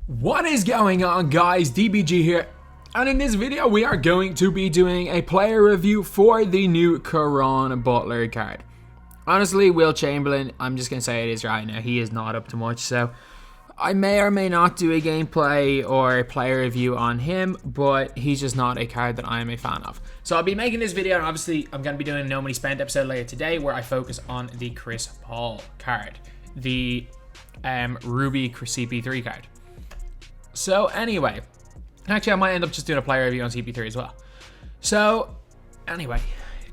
What is going on, guys? DBG here, and in this video we are going to be doing a player review for the new Caron Butler card. Honestly, Will Chamberlain, I'm just going to say it is right now, he is not up to much, so I may or may not do a gameplay or a player review on him, but he's just not a card that I am a fan of. So I'll be making this video, and obviously I'm going to be doing a No Money Spent episode later today where I focus on the Chris Paul card, the Ruby CP3 card. So anyway, actually I might end up just doing a player review on CP3 as well. So anyway,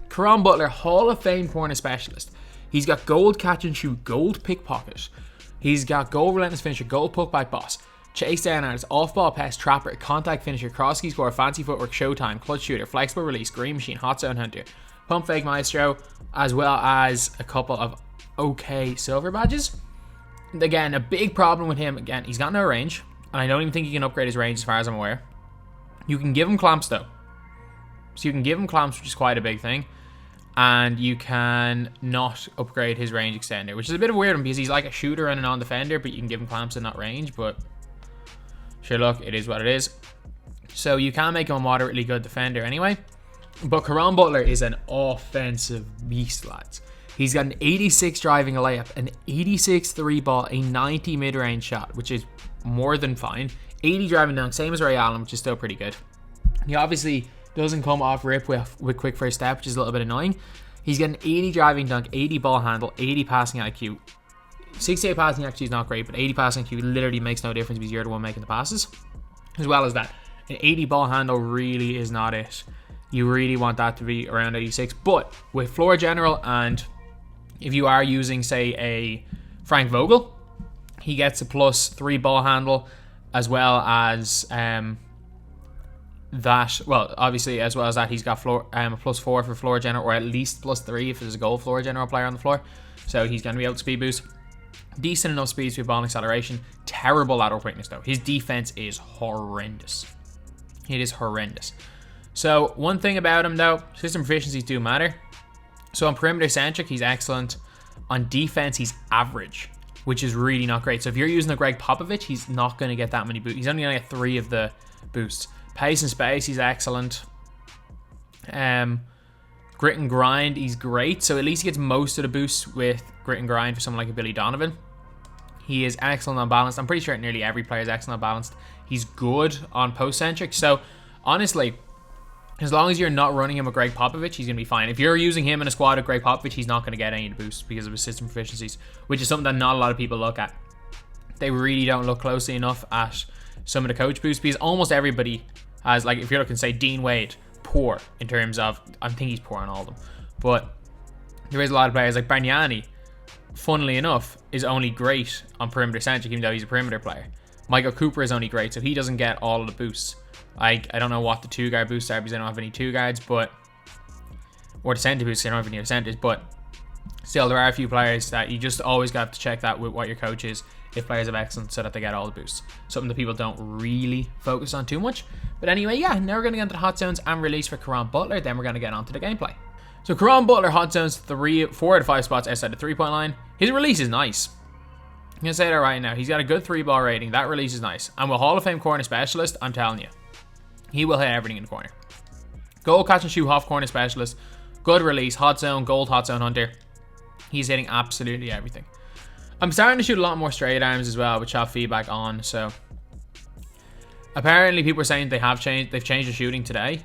Caron Butler, Hall of Fame corner specialist. He's got gold catch and shoot, gold pickpocket. He's got gold relentless finisher, gold putback boss, chase down artist, off ball pest, trapper, contact finisher, cross key scorer, fancy footwork, showtime, clutch shooter, flexible release, green machine, hot zone hunter, pump fake maestro, as well as a couple of okay silver badges. Again, a big problem with him, again, he's got no range. And I don't even think you can upgrade his range as far as I'm aware. You can give him clamps though. So you can give him clamps, which is quite a big thing. And you can not upgrade his range extender, which is a bit of a weird one because he's like a shooter and a non-defender, but you can give him clamps and not range. But sure, look, it is what it is. So you can make him a moderately good defender anyway. But Caron Butler is an offensive beast, lads. He's got an 86 driving a layup, an 86 three ball, a 90 mid-range shot, which is more than fine. 80 driving dunk, same as Ray Allen, which is still pretty good. He obviously doesn't come off rip with quick first step, which is a little bit annoying. He's got an 80 driving dunk, 80 ball handle, 80 passing IQ. 68 passing IQ is not great, but 80 passing IQ literally makes no difference because you're the one making the passes. As well as that, an 80 ball handle really is not it. You really want that to be around 86. But with floor general, and if you are using, say, a Frank Vogel, he gets a +3 ball handle, as well as that. Well, obviously, as well as that, he's got floor a +4 for floor general, or at least +3 if there's a gold floor general player on the floor. So he's going to be able to speed boost. Decent enough speed, speed, ball, and acceleration. Terrible lateral quickness though. His defense is horrendous. It is horrendous. So one thing about him though, system proficiencies do matter. So on perimeter centric, he's excellent. On defense, he's average, which is really not great. So if you're using a Greg Popovich, he's not going to get that many boosts. He's only going to get 3 of the boosts. Pace and space, he's excellent. Grit and grind, he's great. So at least he gets most of the boosts with grit and grind for someone like a Billy Donovan. He is excellent on balanced. I'm pretty sure nearly every player is excellent on balanced. He's good on post centric. So honestly, as long as you're not running him with Greg Popovich, he's going to be fine. If you're using him in a squad with Greg Popovich, he's not going to get any of the boosts because of his system proficiencies, which is something that not a lot of people look at. They really don't look closely enough at some of the coach boosts because almost everybody has, like, if you're looking, say, Dean Wade, poor in terms of, I think he's poor on all of them. But there is a lot of players like Bargnani, funnily enough, is only great on perimeter centric, even though he's a perimeter player. Michael Cooper is only great, so he doesn't get all of the boosts. I don't know what the 2-guard boosts are because I don't have any 2 guards, but or the center boosts, I don't have any centers, but still there are a few players that you just always got to check that with what your coach is if players have excellence so that they get all the boosts. Something that people don't really focus on too much. But anyway, yeah, now we're going to get into the hot zones and release for Caron Butler, then we're going to get onto the gameplay. So Caron Butler hot zones 4 out of 5 spots outside the 3-point line. His release is nice. I'm going to say that right now. He's got a good 3-ball rating. That release is nice. And with Hall of Fame corner specialist, I'm telling you, he will hit everything in the corner. Gold catch and shoot half corner specialist. Good release. Hot zone. Gold hot zone hunter. He's hitting absolutely everything. I'm starting to shoot a lot more straight arms as well, which I have feedback on. So apparently people are saying they've changed the shooting today.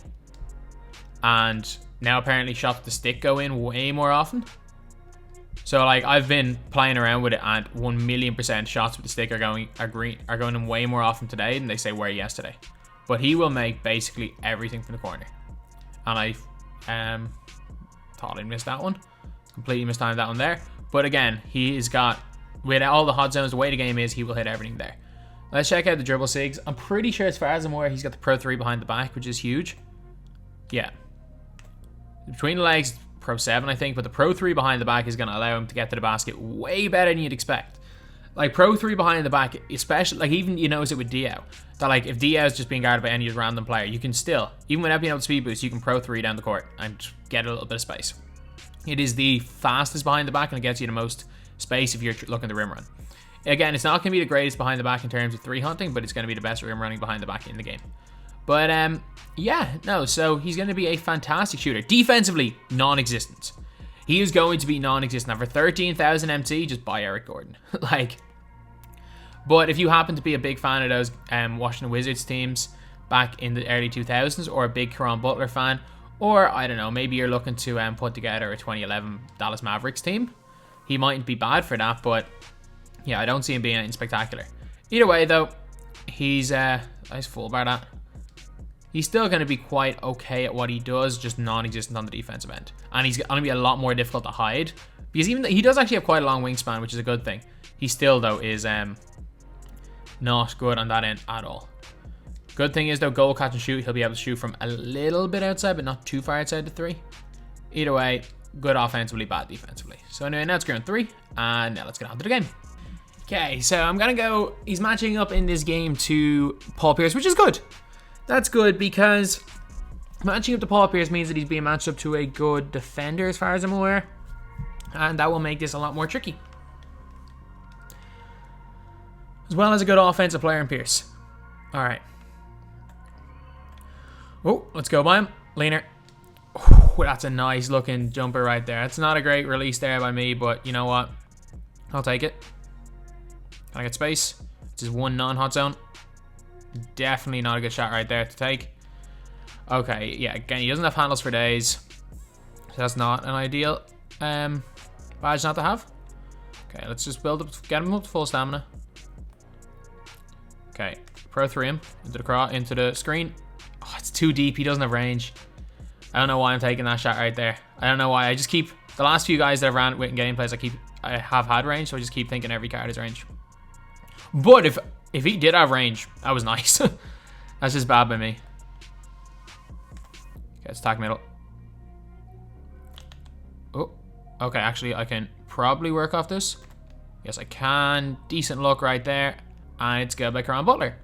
And now apparently shots with the stick go in way more often. So like I've been playing around with it, and 1,000,000% shots with the stick are going in way more often today than they say were yesterday. But he will make basically everything from the corner. And I thought I missed that one. Completely mistimed that one there. But again, he's got, with all the hot zones, the way the game is, he will hit everything there. Let's check out the dribble sigs. I'm pretty sure, as far as I'm aware, he's got the Pro 3 behind the back, which is huge. Yeah. Between the legs, Pro 7, I think. But the Pro 3 behind the back is going to allow him to get to the basket way better than you'd expect. Like Pro 3 behind the back, especially, like even you notice it with Diao, that like if Diao is just being guarded by any random player, you can still, even without being able to speed boost, you can Pro 3 down the court and get a little bit of space. It is the fastest behind the back and it gets you the most space if you're looking to rim run. Again, it's not going to be the greatest behind the back in terms of 3 hunting, but it's going to be the best rim running behind the back in the game. But yeah, no, so he's going to be a fantastic shooter. Defensively, non-existent. He is going to be non-existent. Now for 13,000 MT, just buy Eric Gordon. Like, but if you happen to be a big fan of those Washington Wizards teams back in the early 2000s, or a big Caron Butler fan, or I don't know, maybe you're looking to put together a 2011 Dallas Mavericks team, he mightn't be bad for that, but yeah, I don't see him being anything spectacular. Either way, though, he's nice full bar that. He's still going to be quite okay at what he does, just non-existent on the defensive end. And he's going to be a lot more difficult to hide, because even he does actually have quite a long wingspan, which is a good thing. He still, though, is not good on that end at all. Good thing is, though, goal catch and shoot, he'll be able to shoot from a little bit outside, but not too far outside the 3. Either way, good offensively, bad defensively. So anyway, now it's ground 3, and now let's get on to the game. Okay, so I'm going to go, he's matching up in this game to Paul Pierce, which is good. That's good, because matching up to Paul Pierce means that he's being matched up to a good defender, as far as I'm aware. And that will make this a lot more tricky. As well as a good offensive player in Pierce. Alright. Oh, let's go by him. Leaner. Oh, that's a nice looking jumper right there. It's not a great release there by me, but you know what? I'll take it. Can I get space? It's just one non-hot zone. Definitely not a good shot right there to take. Okay, yeah, again, he doesn't have handles for days. So that's not an ideal badge not to have. Okay, let's just build up, get him up to full stamina. Okay, pro 3 him into the screen. Oh, it's too deep. He doesn't have range. I don't know why I'm taking that shot right there. I don't know why. I just keep the last few guys that I've ran with in gameplays. I have had range, so I just keep thinking every card has range. But if he did have range, that was nice. That's just bad by me. Okay, let's attack middle. Oh, okay. Actually, I can probably work off this. Yes, I can. Decent look right there, and it's good by Caron Butler.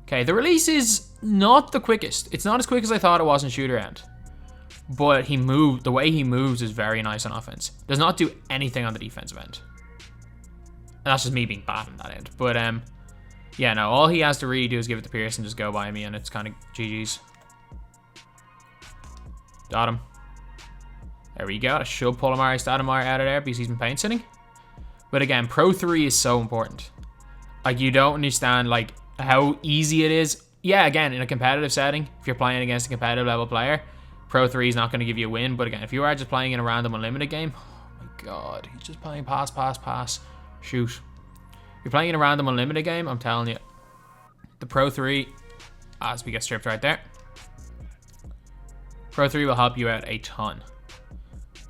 Okay, the release is not the quickest. It's not as quick as I thought it was in shooter end. But the way he moves is very nice on offense. Does not do anything on the defensive end. And that's just me being bad on that end. But yeah, no, all he has to really do is give it to Pierce and just go by me, and it's kind of GG's. Got him. There we go. I should pull Amari Stoudemire out of there because he's been paint sitting. But again, Pro 3 is so important. Like, you don't understand like how easy it is. Yeah, again, in a competitive setting, if you're playing against a competitive level player, Pro 3 is not going to give you a win. But again, if you are just playing in a random unlimited game, oh my god, he's just playing pass, pass, pass, shoot. If you're playing in a random unlimited game, I'm telling you, the Pro 3, as we get stripped right there, Pro 3 will help you out a ton.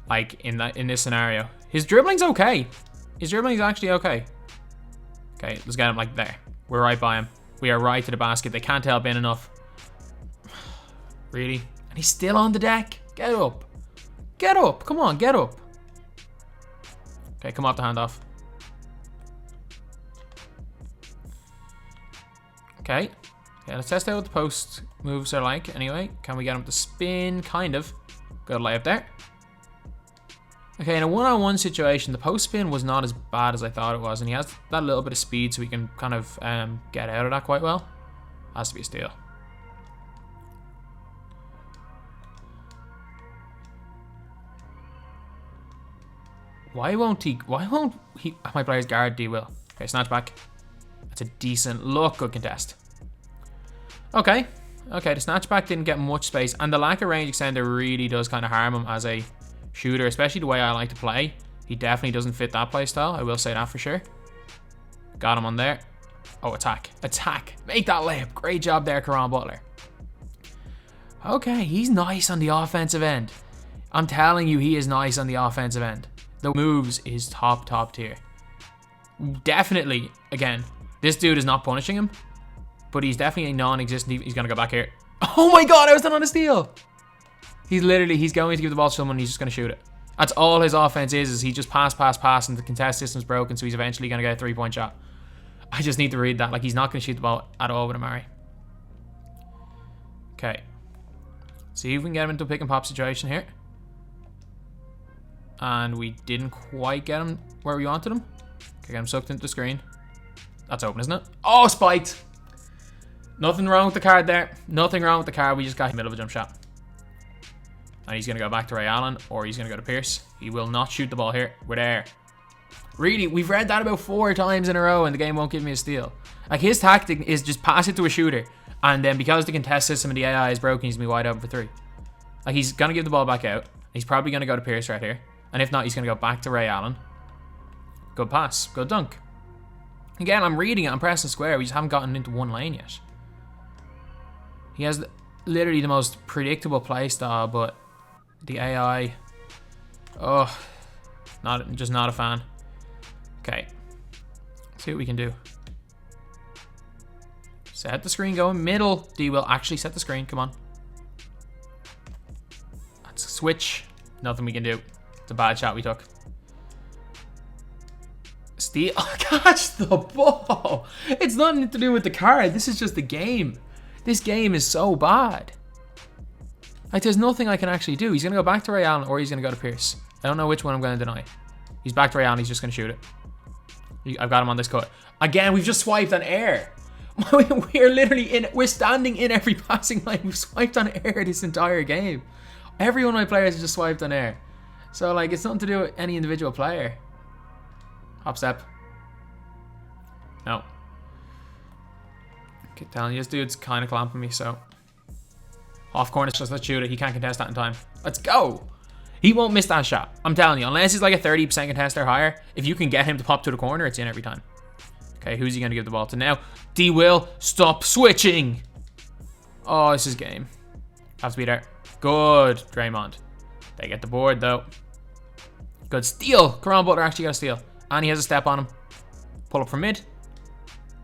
Like in this scenario, his dribbling's okay. His dribbling's actually okay. Okay, let's get him like there. We're right by him. We are right to the basket. They can't help in enough. Really? And he's still on the deck. Get up. Get up. Come on, get up. Okay, come off the handoff. Okay. Yeah, let's test out what the post moves are like. Anyway, can we get him to spin? Kind of. Good layup there. Okay, in a one-on-one situation, the post spin was not as bad as I thought it was, and he has that little bit of speed, so he can kind of get out of that quite well. Has to be a steal. Why won't he? My player's guard D will. Okay, snatch back. That's a decent look. Good contest. Okay, the snatchback didn't get much space, and the lack of range extender really does kind of harm him as a shooter, especially the way I like to play. He definitely doesn't fit that play style. I will say that for sure. Got him on there. Oh, attack. Make that layup. Great job there, Caron Butler. Okay, he's nice on the offensive end. I'm telling you, he is nice on the offensive end. The moves is top tier. Definitely, again, this dude is not punishing him, but he's definitely non-existent. He's gonna go back here. Oh my god, I was done on a steal. He's going to give the ball to someone, and he's just going to shoot it. That's all his offense is he just pass, and the contest system's broken, so he's eventually going to get a 3-point shot. I just need to read that. Like, he's not going to shoot the ball at all with Amari. Okay. See if we can get him into a pick and pop situation here. And we didn't quite get him where we wanted him. Okay, get him sucked into the screen. That's open, isn't it? Oh, spiked. Nothing wrong with the card there. Nothing wrong with the card. We just got him in the middle of a jump shot. And he's going to go back to Ray Allen, or he's going to go to Pierce. He will not shoot the ball here. We're there. Really, we've read that about 4 times in a row, and the game won't give me a steal. Like, his tactic is just pass it to a shooter, and then because the contest system and the AI is broken, he's going to be wide open for 3. Like, he's going to give the ball back out. He's probably going to go to Pierce right here. And if not, he's going to go back to Ray Allen. Good pass. Good dunk. Again, I'm reading it. I'm pressing square. We just haven't gotten into one lane yet. He has literally the most predictable play style, but the AI... Oh, just not a fan. Okay. Let's see what we can do. Set the screen going middle. D will actually set the screen. Come on. Let's switch. Nothing we can do. It's a bad shot we took. Steal. Oh, catch the ball. It's nothing to do with the card. This is just the game. This game is so bad. Like, there's nothing I can actually do. He's going to go back to Ray Allen, or he's going to go to Pierce. I don't know which one I'm going to deny. He's back to Ray Allen. He's just going to shoot it. I've got him on this cut. Again, we've just swiped on air. We're literally in... We're standing in every passing line. We've swiped on air this entire game. Every one of my players has just swiped on air. So, like, it's nothing to do with any individual player. Hop step. No. Keep telling you, this dude's kind of clamping me, so... Off corner, just let's shoot it. He can't contest that in time. Let's go! He won't miss that shot. I'm telling you, unless he's like a 30% contest or higher, if you can get him to pop to the corner, it's in every time. Okay, who's he going to give the ball to now? D will stop switching. Oh, this is game. Have to be there. Good, Draymond. They get the board, though. Good steal. Caron Butler actually got a steal. And he has a step on him. Pull up from mid.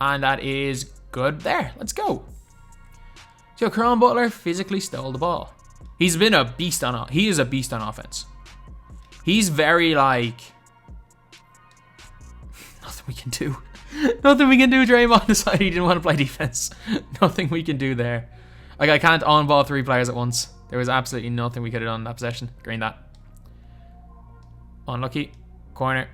And that is good there. Let's go. So Caron Butler physically stole the ball. He's been a beast on... He is a beast on offense. He's very, like... Nothing we can do. Nothing we can do. Draymond decided he didn't want to play defense. Nothing we can do there. Like, I can't on-ball 3 players at once. There was absolutely nothing we could have done in that possession. Green that. Unlucky. Corner.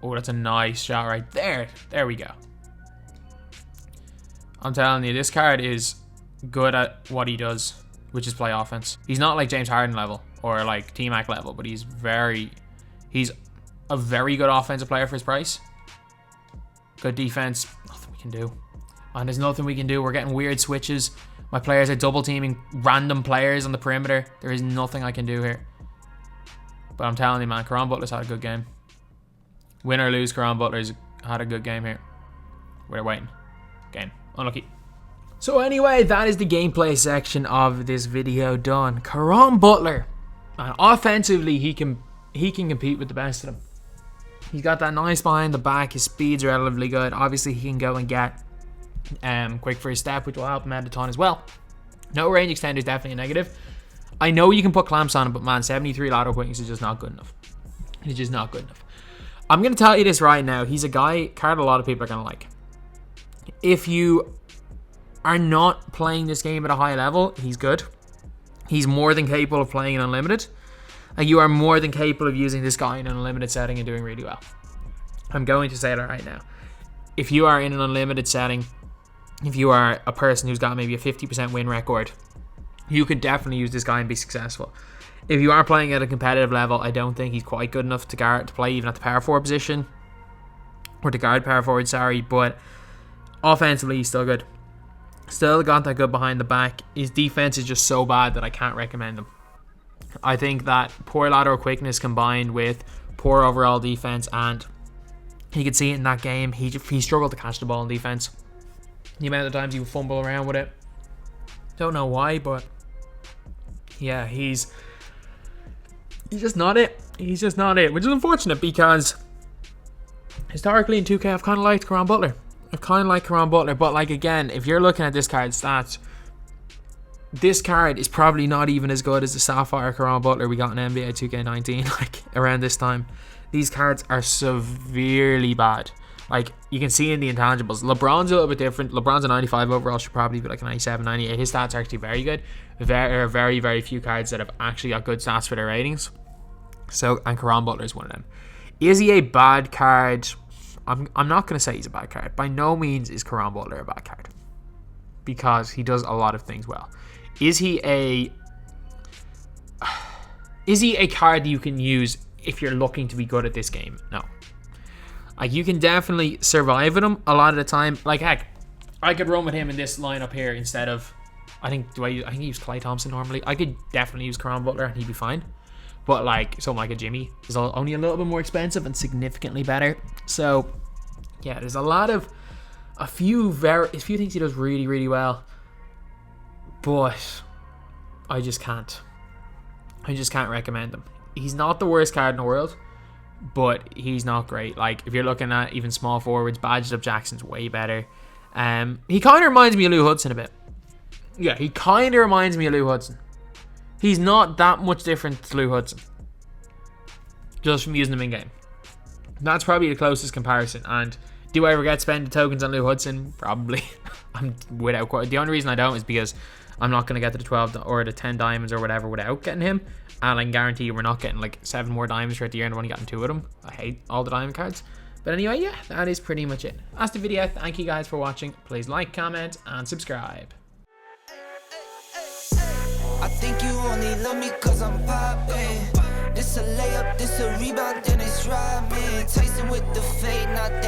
Oh, that's a nice shot right there. There we go. I'm telling you, this card is good at what he does, which is play offense. He's not like James Harden level or like T-Mac level, but he's a very good offensive player for his price. Good defense. Nothing we can do. And there's nothing we can do. We're getting weird switches. My players are double teaming random players on the perimeter. There is nothing I can do here. But I'm telling you, man, Caron Butler's had a good game. Win or lose, Caron Butler's had a good game here. We're waiting. Game. Unlucky. So anyway, that is the gameplay section of this video done. Caron Butler, man, offensively, he can compete with the best of them. He's got that nice behind the back. His speed's relatively good. Obviously, he can go and get quick first step, which will help him out a ton as well. No range extender is definitely a negative. I know you can put clamps on him, but man, 73 lateral quickness is just not good enough. It's just not good enough. I'm going to tell you this right now. He's a card a lot of people are going to like. If you are not playing this game at a high level, he's good. He's more than capable of playing in unlimited. And you are more than capable of using this guy in an unlimited setting and doing really well. I'm going to say that right now. If you are in an unlimited setting, if you are a person who's got maybe a 50% win record, you could definitely use this guy and be successful. If you are playing at a competitive level, I don't think he's quite good enough to play even at the power forward position. Or to guard power forward, sorry. But offensively, he's still good. Still got that good behind the back. His defense is just so bad that I can't recommend him. I think that poor lateral quickness combined with poor overall defense, and you could see it in that game. He struggled to catch the ball in defense. The amount of times he would fumble around with it. Don't know why, but yeah, he's just not it. He's just not it, which is unfortunate because historically in 2K, I've kind of liked Caron Butler. But like again, if you're looking at this card's stats, this card is probably not even as good as the Sapphire Caron Butler we got in NBA 2K19, like around this time. These cards are severely bad. Like, you can see in the intangibles. LeBron's a little bit different. LeBron's a 95 overall, should probably be like a 97, 98. His stats are actually very good. There are very, very few cards that have actually got good stats for their ratings. So, and Caron Butler is one of them. Is he a bad card? I'm not going to say he's a bad card. By no means is Caron Butler a bad card, because he does a lot of things well. Is he a card that you can use if you're looking to be good at this game? No. Like, you can definitely survive with him a lot of the time. Like, heck, I could run with him in this lineup here instead of, I think I use Klay Thompson normally. I could definitely use Caron Butler and he'd be fine. But like something like a Jimmy is only a little bit more expensive and significantly better. So yeah, there's a few things he does really, really well, but I just can't recommend him. He's not the worst card in the world, but he's not great. Like, if you're looking at even small forwards, badged up Jackson's way better. He kind of reminds me of Lou Hudson a bit. Yeah, he kind of reminds me of Lou Hudson. He's not that much different to Lou Hudson, just from using him in game. That's probably the closest comparison. And do I ever get spending tokens on Lou Hudson? Probably. The only reason I don't is because I'm not going to get to the 12 or the 10 diamonds or whatever without getting him. And I can guarantee you we're not getting like 7 more diamonds throughout the year, and I've only gotten 2 of them. I hate all the diamond cards. But anyway, yeah, that is pretty much it. That's the video. Thank you guys for watching. Please like, comment, and subscribe. I think you only love me cause I'm poppin'. This a layup, this a rebound, then it's robbing. Tyson with the fade, not that.